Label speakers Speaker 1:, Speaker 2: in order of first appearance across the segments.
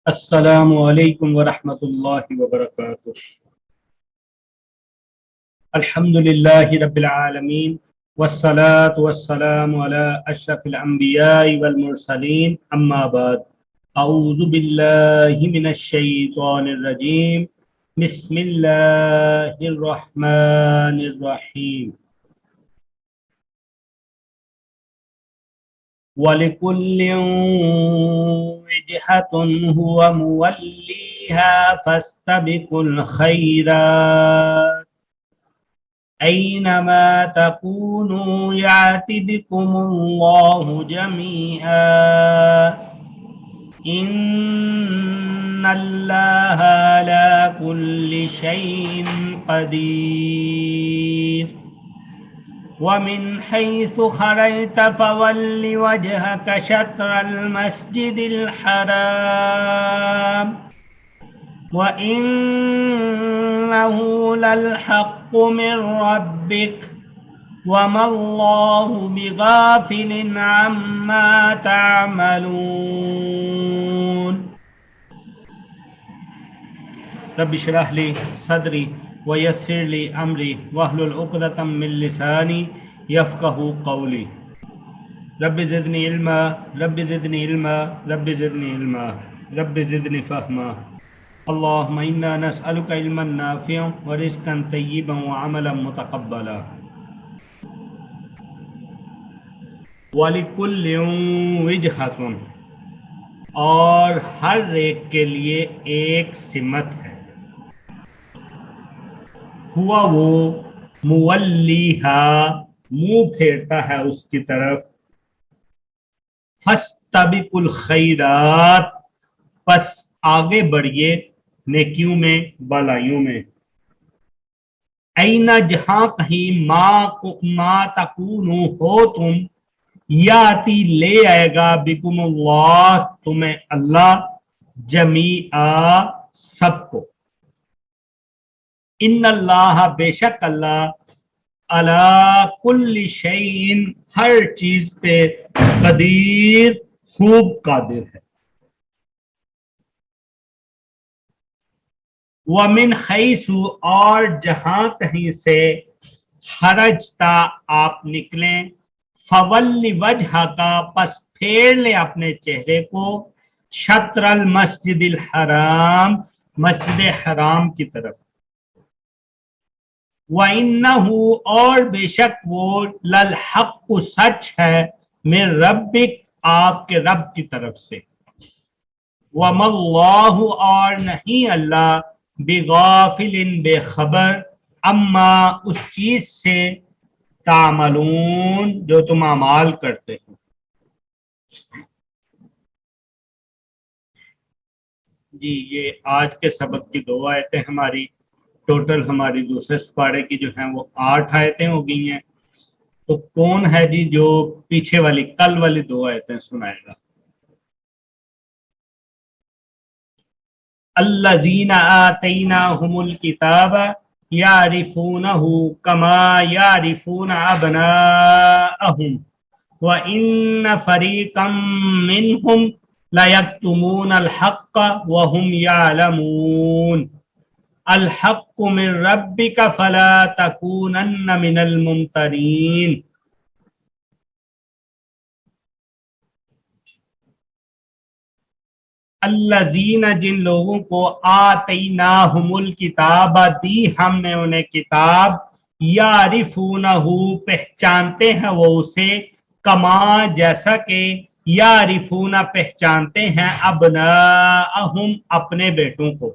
Speaker 1: السلام علیکم ورحمۃ اللہ وبرکاتہ۔ الحمد للہ رب العالمین والصلاة والسلام علی اشرف الانبیاء والمرسلین، اما بعد، اعوذ باللہ من الشیطان الرجیم، بسم اللہ الرحمن الرحیم۔ وَلِكُلٍّ وِجْهَةٌ هُوَ مُوَلِّيهَا فَاسْتَبِقُوا الْخَيْرَاتِ أَيْنَمَا تَكُونُوا يَأْتِ بِكُمُ اللَّهُ جَمِيعًا إِنَّ اللَّهَ عَلَى كُلِّ شَيْءٍ قَدِيرٌ۔ وَمِنْ حَيْثُ خَرَجْتَ فَوَلِّ وَجْهَكَ شَطْرَ الْمَسْجِدِ الْحَرَامِ وَإِنَّهُ لَلْحَقُّ مِنْ رَبِّكَ وَمَا اللَّهُ بِغَافِلٍ عَمَّا تَعْمَلُونَ۔ رب اشرح لي صدري ويسر لي امري واحلل عقدة من لساني يفقهوا قولي۔ رب زدني علما رب زدني علما رب زدني علما رب زدني فهما۔ اللهم انا نسألك علما نافعا ورزقا طيبا وعملا متقبلا۔ وَلِكُلٍّ وِجْهَةٌ، اور ہر ایک کے لیے ایک سمت ہے، ہوا وہ مولیہا منہ پھیرتا ہے اس کی طرف، فاستبقوا الخیرات پس آگے بڑھیے نیکیوں میں بھلائیوں میں، اینا جہاں کہیں ما تکونو ہو تم، یاتی لے آئے گا بکم اللہ تمہیں اللہ، جمیعا سب کو، ان اللہ بے شک اللہ، علی کل شیء ہر چیز پہ، قدیر خوب قادر ہے۔ ومن حیث اور جہاں کہیں سے، خرجتا آپ نکلیں، فول وجہ کا پس پھیر لے اپنے چہرے کو، شطر المسجد الحرام مسجد حرام کی طرف، وَإِنَّهُ اور بے شک وہ، لَلْحَقُّ سچ ہے، من ربک آپ کے رب کی طرف سے، وَمَا اللَّهُ اور نہیں اللہ، بِغَافِلٍ بے خبر، اما اس چیز سے، تعملون جو تم اعمال کرتے ہو۔ جی یہ آج کے سبق کی 2 آیتیں ہماری، ٹوٹل ہماری دوسرے سپارے کی جو ہیں وہ 8 آیتیں ہو گئی ہیں۔ تو کون ہے جی جو پیچھے والی کل والی 2 آیتیں سنائے گا؟ الذین آتیناہم الکتاب یعرفونہ کما یعرفون ابناءہم وَإِنَّ فَرِيقًا مِّنْهُمْ لَيَكْتُمُونَ الْحَقَّ وَهُمْ يَعْلَمُونَ۔ الحق من ربک فلا تکونن من الممترین۔ الذین جن لوگوں کو، آتیناہم الکتاب دی ہم نے انہیں کتاب، یعرفونہ پہچانتے ہیں وہ اسے، کما جیسا کہ، یعرفون پہچانتے ہیں، ابناءہم اپنے بیٹوں کو،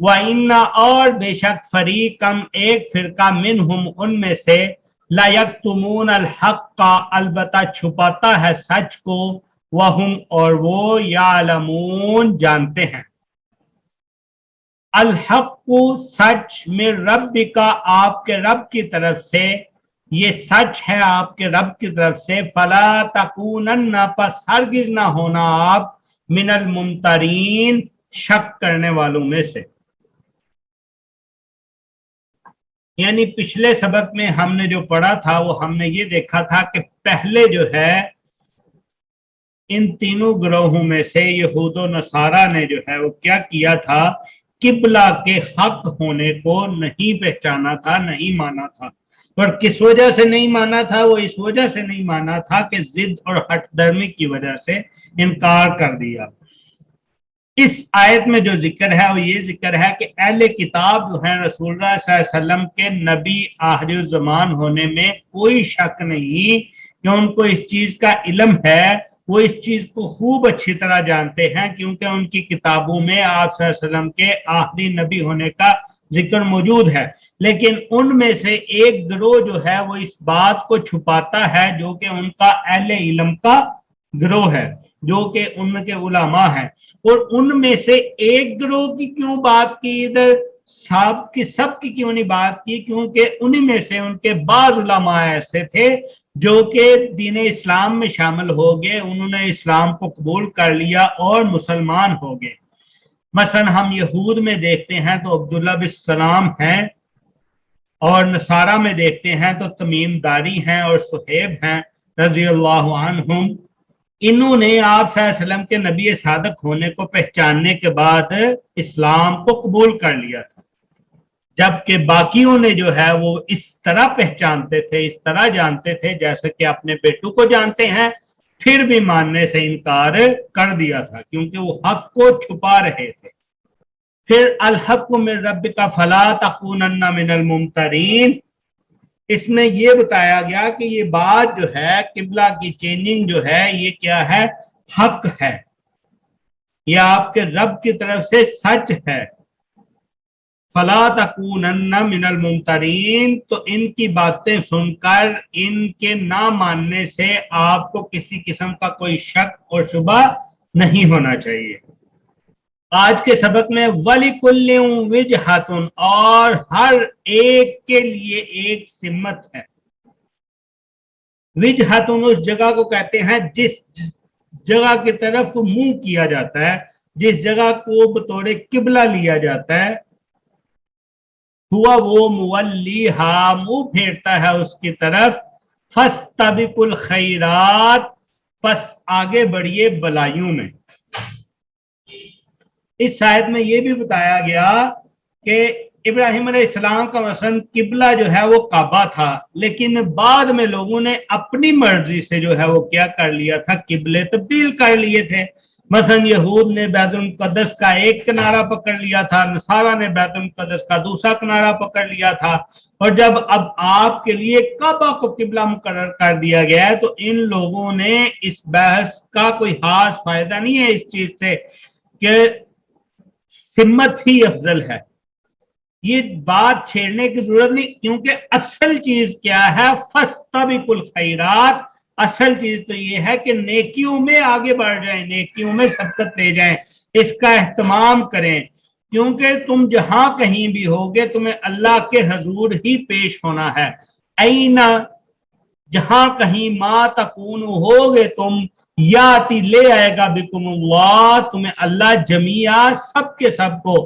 Speaker 1: وَإِنَّ اور بے شک، فریقم ایک فرقہ، منہم ان میں سے، لَيَكْتُمُونَ الْحَقَّ البتہ چھپاتا ہے سچ کو، وَهُمْ اور وہ، يَعْلَمُونَ جانتے ہیں۔ الحق سچ، من ربک آپ کے رب کی طرف سے، یہ سچ ہے آپ کے رب کی طرف سے، فلا تکونن پس ہرگز نہ ہونا آپ، من الممترین شک کرنے والوں میں سے۔ یعنی پچھلے سبق میں ہم نے جو پڑھا تھا وہ ہم نے یہ دیکھا تھا کہ پہلے جو ہے ان تینوں گروہوں میں سے یہود و نصارہ نے جو ہے وہ کیا کیا تھا، قبلہ کے حق ہونے کو نہیں پہچانا تھا، نہیں مانا تھا۔ اور کس وجہ سے نہیں مانا تھا؟ وہ اس وجہ سے نہیں مانا تھا کہ ضد اور ہٹ درمی کی وجہ سے انکار کر دیا۔ اس آیت میں جو ذکر ہے وہ یہ ذکر ہے کہ اہل کتاب جو ہیں رسول اللہ صلی اللہ علیہ وسلم کے نبی آخر الزمان ہونے میں کوئی شک نہیں کہ ان کو اس چیز کا علم ہے، وہ اس چیز کو خوب اچھی طرح جانتے ہیں، کیونکہ ان کی کتابوں میں آپ صلی اللہ علیہ وسلم کے آخری نبی ہونے کا ذکر موجود ہے۔ لیکن ان میں سے ایک گروہ جو ہے وہ اس بات کو چھپاتا ہے، جو کہ ان کا اہل علم کا گروہ ہے، جو کہ ان کے علماء ہیں۔ اور ان میں سے ایک گروہ کی کیوں بات کی ادھر، سب کی کیوں نہیں بات کی؟ کیونکہ انہی میں سے ان کے بعض علماء ایسے تھے جو کہ دین اسلام میں شامل ہو گئے، انہوں نے اسلام کو قبول کر لیا اور مسلمان ہو گئے۔ مثلا ہم یہود میں دیکھتے ہیں تو عبداللہ بن سلام ہیں، اور نصارہ میں دیکھتے ہیں تو تمیم داری ہیں اور صہیب ہیں رضی اللہ عنہم۔ انہوں نے آپ صلی اللہ علیہ وسلم کے نبی صادق ہونے کو پہچاننے کے بعد اسلام کو قبول کر لیا تھا، جبکہ باقیوں نے جو ہے وہ اس طرح پہچانتے تھے، اس طرح جانتے تھے جیسے کہ اپنے بیٹوں کو جانتے ہیں، پھر بھی ماننے سے انکار کر دیا تھا کیونکہ وہ حق کو چھپا رہے تھے۔ پھر الحق من ربک فلا تکونن من الممترین، اس میں یہ بتایا گیا کہ یہ بات جو ہے قبلہ کی چینجنگ جو ہے یہ کیا ہے، حق ہے، یہ آپ کے رب کی طرف سے سچ ہے۔ فلا تکونن من الممترین، تو ان کی باتیں سن کر ان کے نہ ماننے سے آپ کو کسی قسم کا کوئی شک اور شبہ نہیں ہونا چاہیے۔ آج کے سبق میں وَلِكُلٍّ وِجْهَةٌ، اور ہر ایک کے لیے ایک سمت ہے۔ وجہتن اس جگہ کو کہتے ہیں جس جگہ کی طرف منہ کیا جاتا ہے، جس جگہ کو بطور قبلہ لیا جاتا ہے، ہوا وہ مولیہا، منہ پھیرتا ہے اس کی طرف، فاستبقوا الخیرات، پس آگے بڑھیے بلائیوں میں۔ اس آیت میں یہ بھی بتایا گیا کہ ابراہیم علیہ السلام کا مثلا قبلہ جو ہے وہ کعبہ تھا، لیکن بعد میں لوگوں نے اپنی مرضی سے جو ہے وہ کیا کر لیا تھا، قبلے تبدیل کر لیے تھے۔ مثلا یہود نے بیت المقدس کا ایک کنارہ پکڑ لیا تھا، نصارہ نے بیت المقدس کا دوسرا کنارہ پکڑ لیا تھا، اور جب اب آپ کے لیے کعبہ کو قبلہ مقرر کر دیا گیا ہے تو ان لوگوں نے اس بحث کا کوئی خاص فائدہ نہیں ہے اس چیز سے کہ سمت ہی افضل ہے، یہ بات چھیڑنے کی ضرورت نہیں، کیونکہ اصل چیز کیا ہے، فاستبقوا الخیرات، اصل چیز تو یہ ہے کہ نیکیوں میں آگے بڑھ جائیں، نیکیوں میں سبقت لے جائیں، اس کا اہتمام کریں، کیونکہ تم جہاں کہیں بھی ہوگے تمہیں اللہ کے حضور ہی پیش ہونا ہے۔ اینا، جہاں کہیں ما تکونو ہوگے تم، یاتی لے آئے گا بکم اللہ، تمہیں اللہ جمیعہ سب کے سب کو،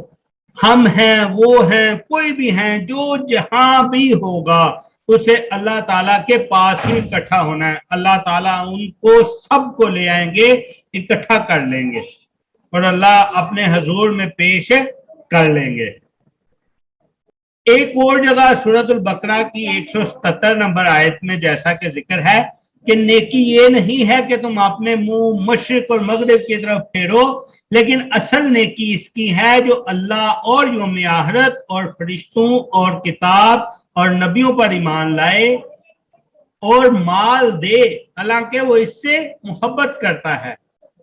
Speaker 1: ہم ہیں وہ ہیں کوئی بھی ہیں، جو جہاں بھی ہوگا اسے اللہ تعالیٰ کے پاس ہی اکٹھا ہونا ہے، اللہ تعالیٰ ان کو سب کو لے آئیں گے، اکٹھا کر لیں گے اور اللہ اپنے حضور میں پیش کر لیں گے۔ ایک اور جگہ سورۃ البقرہ کی 177 نمبر آیت میں جیسا کہ ذکر ہے کہ نیکی یہ نہیں ہے کہ تم اپنے منہ مشرق اور مغرب کی طرف پھیرو، لیکن اصل نیکی اس کی ہے جو اللہ اور یوم آخرت اور فرشتوں اور کتاب اور نبیوں پر ایمان لائے اور مال دے، حالانکہ وہ اس سے محبت کرتا ہے،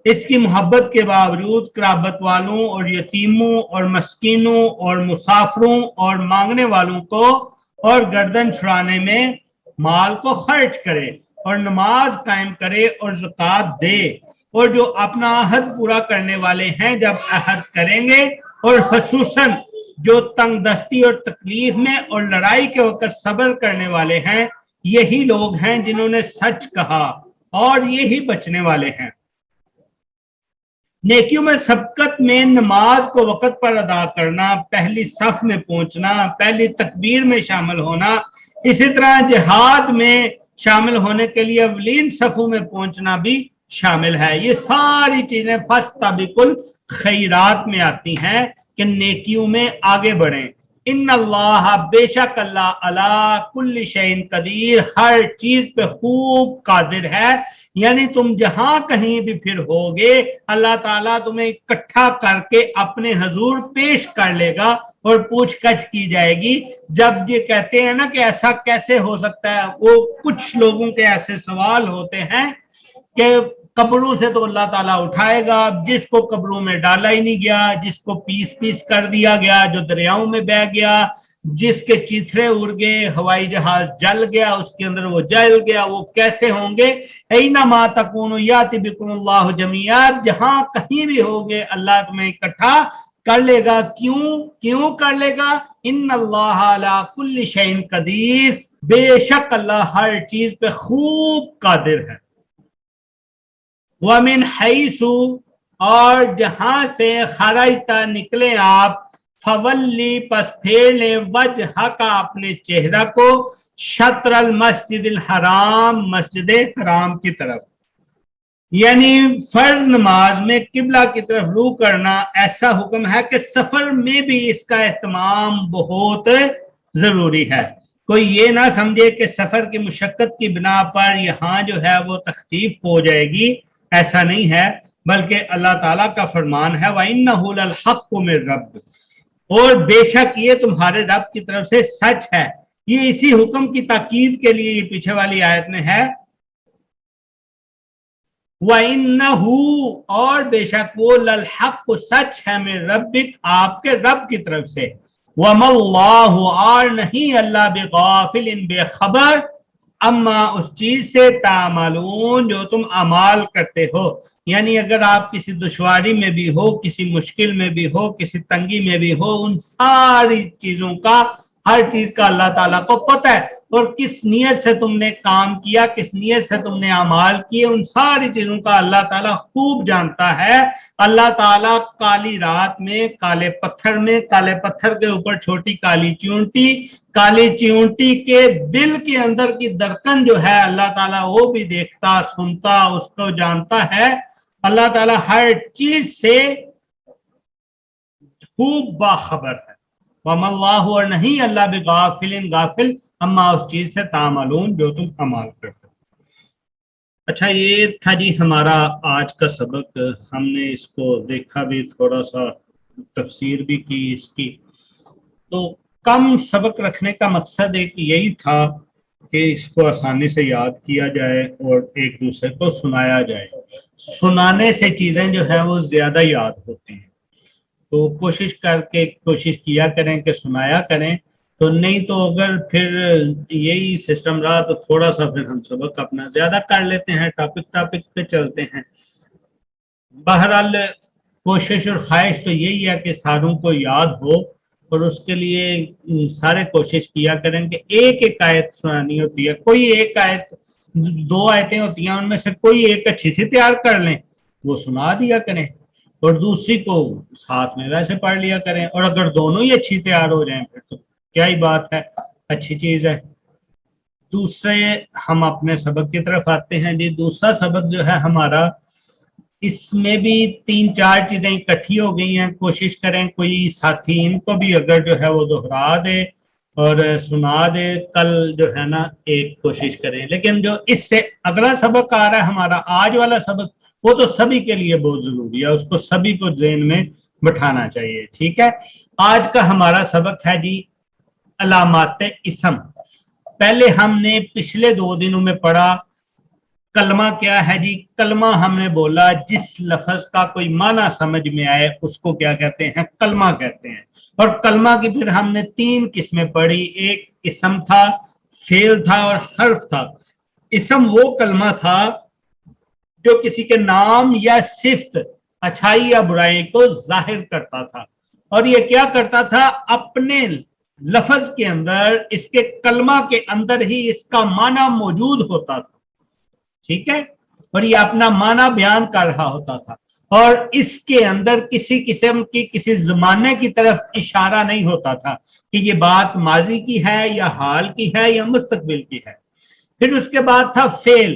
Speaker 1: اس کی محبت کے باوجود قرابت والوں اور یتیموں اور مسکینوں اور مسافروں اور مانگنے والوں کو اور گردن چھڑانے میں مال کو خرچ کرے اور نماز قائم کرے اور زکوٰۃ دے، اور جو اپنا عہد پورا کرنے والے ہیں جب عہد کریں گے، اور خصوصاً جو تنگ دستی اور تکلیف میں اور لڑائی کے وقت صبر کرنے والے ہیں، یہی لوگ ہیں جنہوں نے سچ کہا اور یہی بچنے والے ہیں۔ نیکیوں میں سبقت میں نماز کو وقت پر ادا کرنا، پہلی صف میں پہنچنا، پہلی تکبیر میں شامل ہونا، اسی طرح جہاد میں شامل ہونے کے لیے اولین صفوں میں پہنچنا بھی شامل ہے. یہ ساری چیزیں فاستبقل خیرات میں آتی ہیں کہ نیکیوں میں آگے بڑھیں. ان اللہ بے شک اللہ علی کل شیء قدیر ہر چیز پہ خوب قادر ہے. یعنی تم جہاں کہیں بھی پھر ہوگے اللہ تعالیٰ تمہیں اکٹھا کر کے اپنے حضور پیش کر لے گا اور پوچھ گچھ کی جائے گی. جب یہ کہتے ہیں نا کہ ایسا کیسے ہو سکتا ہے, وہ کچھ لوگوں کے ایسے سوال ہوتے ہیں کہ قبروں سے تو اللہ تعالیٰ اٹھائے گا, جس کو قبروں میں ڈالا ہی نہیں گیا, جس کو پیس پیس کر دیا گیا, جو دریاؤں میں بہہ گیا, جس کے چیتھرے اڑ گئے, ہوائی جہاز جل گیا, اس کے اندر وہ جل گیا, وہ کیسے ہوں گے؟ اینما تکونوا یاتی بکم اللہ جمیعا, جہاں کہیں بھی ہوگے اللہ تمہیں اکٹھا کر لے گا. کیوں کر لے گا؟ ان اللہ علی کل شیء قدیر, بے شک اللہ ہر چیز پہ خوب قادر ہے. وَمِنْ حَيْثُ, اور جہاں سے خرجتا نکلے آپ, فولی پس پھیر لیں وجہ کا اپنے چہرہ کو, شطر المسجد الحرام مسجد حرام کی طرف. یعنی فرض نماز میں قبلہ کی طرف رجوع کرنا ایسا حکم ہے کہ سفر میں بھی اس کا اہتمام بہت ضروری ہے. کوئی یہ نہ سمجھے کہ سفر کی مشقت کی بنا پر یہاں جو ہے وہ تخفیف ہو جائے گی, ایسا نہیں ہے, بلکہ اللہ تعالیٰ کا فرمان ہے وَإِنَّهُ لَلْحَقُّ مِنْ رَبِّكَ, اور بے شک یہ تمہارے رب کی طرف سے سچ ہے. یہ اسی حکم کی تاکید کے لیے یہ پیچھے والی آیت میں ہے وَإِنَّهُ, اور بے شک وہ لَلْحَقُّ سچ ہے مِنْ رَبِّكَ آپ کے رب کی طرف سے. وَمَا اللَّهُ, اور نہیں اللہ بِغَافِلٍ بے خبر, اما اس چیز سے تعملون جو تم اعمال کرتے ہو. یعنی اگر آپ کسی دشواری میں بھی ہو, کسی مشکل میں بھی ہو, کسی تنگی میں بھی ہو, ان ساری چیزوں کا, ہر چیز کا اللہ تعالیٰ کو پتہ ہے, اور کس نیت سے تم نے کام کیا, کس نیت سے تم نے اعمال کیے, ان ساری چیزوں کا اللہ تعالیٰ خوب جانتا ہے. اللہ تعالیٰ کالی رات میں کالے پتھر میں, کالے پتھر کے اوپر چھوٹی کالی چیونٹی, کالی چیونٹی کے دل کے اندر کی دھڑکن جو ہے اللہ تعالیٰ وہ بھی دیکھتا سنتا, اس کو جانتا ہے. اللہ تعالیٰ ہر چیز سے خوب باخبر ہے. وَمَا اللَّهُ, اور نہیں اللہ بِغَافِلٍ غافل, اما اس چیز سے تعملون جو تم عمل کرتے. اچھا, یہ تھا جی ہمارا آج کا سبق. ہم نے اس کو دیکھا بھی, تھوڑا سا تفسیر بھی کی اس کی. تو کم سبق رکھنے کا مقصد ایک یہی تھا کہ اس کو آسانی سے یاد کیا جائے اور ایک دوسرے کو سنایا جائے. سنانے سے چیزیں جو ہے وہ زیادہ یاد ہوتی ہیں, تو کوشش کیا کریں کہ سنایا کریں. تو نہیں تو اگر پھر یہی سسٹم رہا تو تھوڑا سا پھر ہم سبق اپنا زیادہ کر لیتے ہیں, ٹاپک پہ چلتے ہیں. بہرحال کوشش اور خواہش تو یہی ہے کہ ساروں کو یاد ہو, اور اس کے لیے سارے کوشش کیا کریں کہ ایک ایک آیت سنانی ہوتی ہے. کوئی ایک آیت, 2 آیتیں ہوتی ہیں, ان میں سے کوئی ایک اچھی سی تیار کر لیں, وہ سنا دیا کریں, اور دوسری کو ساتھ میں ویسے پڑھ لیا کریں. اور اگر دونوں ہی اچھی تیار ہو جائیں پھر تو کیا ہی بات ہے, اچھی چیز ہے. دوسرے ہم اپنے سبق کی طرف آتے ہیں جی. دوسرا سبق جو ہے ہمارا, اس میں بھی 3-4 چیزیں اکٹھی ہو گئی ہیں. کوشش کریں کوئی ساتھی ان کو بھی اگر جو ہے وہ دہرا دے اور سنا دے. کل جو ہے نا ایک کوشش کریں, لیکن جو اس سے اگلا سبق آ رہا ہے ہمارا, آج والا سبق, وہ تو سبھی کے لیے بہت ضروری ہے, اس کو سبھی کو ذہن میں بٹھانا چاہیے. ٹھیک ہے, آج کا ہمارا سبق ہے جی علامات اسم. پہلے ہم نے پچھلے 2 دنوں میں پڑھا کلمہ کیا ہے جی. کلمہ ہم نے بولا جس لفظ کا کوئی معنی سمجھ میں آئے اس کو کیا کہتے ہیں, کلمہ کہتے ہیں. اور کلمہ کی پھر ہم نے 3 قسمیں پڑھی. ایک اسم تھا, فعل تھا اور حرف تھا. اسم وہ کلمہ تھا جو کسی کے نام یا صفت, اچھائی یا برائی کو ظاہر کرتا تھا, اور یہ کیا کرتا تھا, اپنے لفظ کے اندر, اس کے کلمہ کے اندر ہی اس کا معنی موجود ہوتا تھا. ٹھیک ہے, اور یہ اپنا معنی بیان کر رہا ہوتا تھا, اور اس کے اندر کسی قسم کی کسی زمانے کی طرف اشارہ نہیں ہوتا تھا کہ یہ بات ماضی کی ہے یا حال کی ہے یا مستقبل کی ہے. پھر اس کے بعد تھا فعل.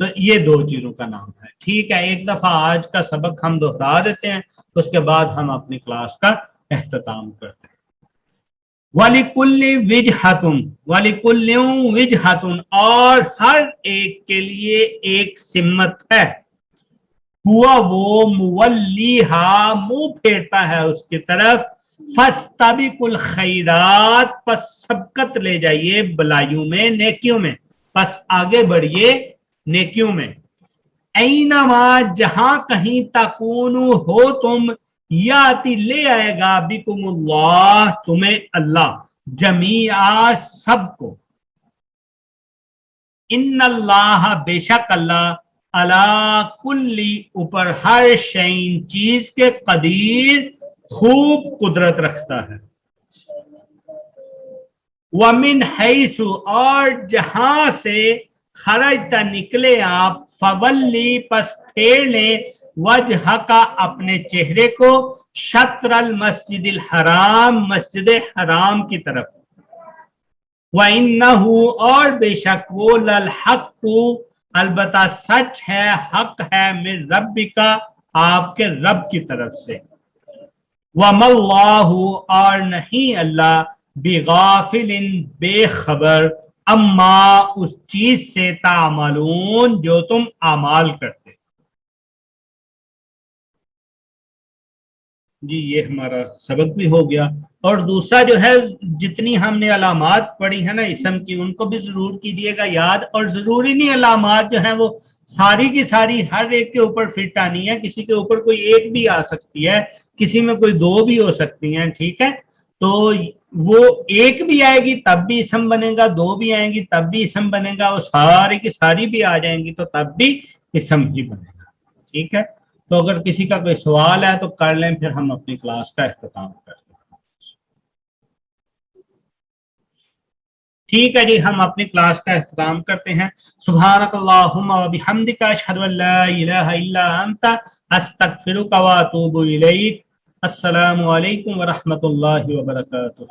Speaker 1: تو یہ دو چیزوں کا نام ہے. ٹھیک ہے, ایک دفعہ آج کا سبق ہم دہرا دیتے ہیں, اس کے بعد ہم اپنی کلاس کا اختتام کرتے ہیں. وَلِكُلِّ وِجْهَةٌ وَلِكُلِّ وِجْهَةٌ, اور ہر ایک کے لیے ایک سمت ہے. ہوا وہ مولیہا, منہ پھیرتا ہے اس کی طرف. فَاسْتَبِقُوا الْخَيْرَاتِ, پس سبقت لے جائیے بلائیوں میں, نیکیوں میں, پس آگے بڑھیے نیکیوں میں. اینما, جہاں کہیں تکونو ہو تم, یاتی لے آئے گا بکم اللہ, تمہیں اللہ, جمیعا سب کو. ان اللہ, بے شک اللہ, علی کلی, اوپر ہر شیء چیز کے, قدیر, خوب قدرت رکھتا ہے. ومن حیث, اور جہاں سے, خرجت, نکلے آپ, فولی, پس پھیر لیں, وجہ کا, اپنے چہرے کو, شطر المسجد الحرام, مسجد حرام کی طرف. وَإِنَّهُ, اور بے شک وہ, لَلْحَقُّ, البتہ سچ ہے, حق ہے, من ربک, آپ کے رب کی طرف سے. وَمَا اللَّهُ, اور نہیں اللہ, بِغَافِلٍ, بے خبر, اما, اس چیز سے, تعملون, جو تم اعمال کرتے. جی یہ ہمارا سبق بھی ہو گیا. اور دوسرا جو ہے, جتنی ہم نے علامات پڑھی ہے نا اسم کی, ان کو بھی ضرور کیجیے گا یاد. اور ضروری نہیں علامات جو ہیں وہ ساری کی ساری ہر ایک کے اوپر فٹ آنی ہے, کسی کے اوپر کوئی ایک بھی آ سکتی ہے, کسی میں کوئی دو بھی ہو سکتی ہیں. ٹھیک ہے, تو وہ ایک بھی آئے گی تب بھی اسم بنے گا, دو بھی آئیں گی تب بھی اسم بنے گا, اور ساری کی ساری بھی آ جائیں گی تو تب بھی اسم ہی بنے گا. ٹھیک ہے, تو اگر کسی کا کوئی سوال ہے تو کر لیں, پھر ہم اپنی کلاس کا اختتام کرتے ہیں. ٹھیک ہے جی, ہم اپنی کلاس کا اختتام کرتے ہیں. سبحانک اللہم و بحمدک, اشہد ان لا الہ الا انت, استغفرک و اتوب الیک. السلام علیکم ورحمۃ اللہ وبرکاتہ.